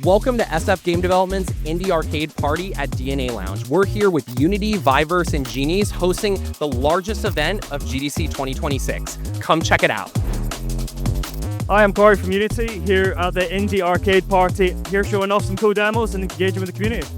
Welcome to SF Game Development's Indie Arcade Party at DNA Lounge. We're here with Unity, VIVERSE, and Genies hosting the largest event of GDC 2026. Come check it out. Hi, I'm Corey from Unity, here at the Indie Arcade Party, here showing off some cool demos and engaging with the community.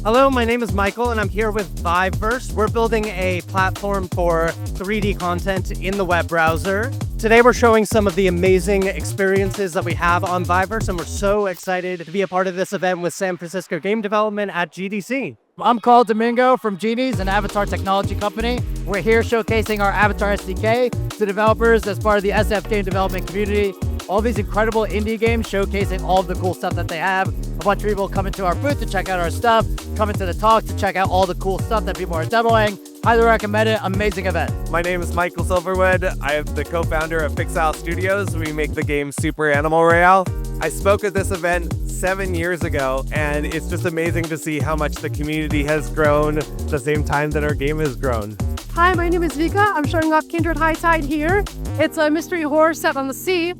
Hello, my name is Michael, and I'm here with VIVERSE. We're building a platform for 3D content in the web browser. Today we're showing some of the amazing experiences that we have on VIVERSE, and we're so excited to be a part of this event with San Francisco Game Development at GDC. I'm Carl Domingo from Genies, an Avatar technology company. We're here showcasing our Avatar SDK to developers as part of the SF game development community. All these incredible indie games showcasing all of the cool stuff that they have. A bunch of people come into our booth to check out our stuff, come into the talk to check out all the cool stuff that people are demoing. Highly recommend it. Amazing event. My name is Michael Silverwood. I am the co-founder of Pixile Studios. We make the game Super Animal Royale. I spoke at this event 7 years ago, and it's just amazing to see how much the community has grown at the same time that our game has grown. Hi, my name is Vika. I'm showing off Kindred High Tide here. It's a mystery horror set on the sea.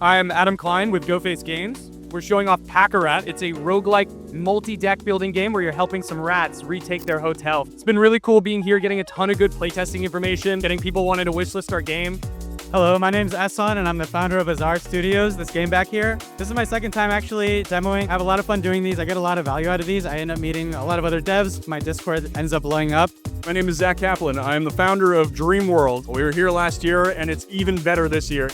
I'm Adam Klein with GoFace Games. We're showing off Pack-A-Rat. It's a roguelike multi-deck building game where you're helping some rats retake their hotel. It's been really cool being here, getting a ton of good playtesting information, getting people wanting to wishlist our game. Hello, my name's Esson, and I'm the founder of Azar Studios, this game back here. This is my second time actually demoing. I have a lot of fun doing these. I get a lot of value out of these. I end up meeting a lot of other devs. My Discord ends up blowing up. My name is Zach Kaplan. I am the founder of Dream World. We were here last year, and it's even better this year.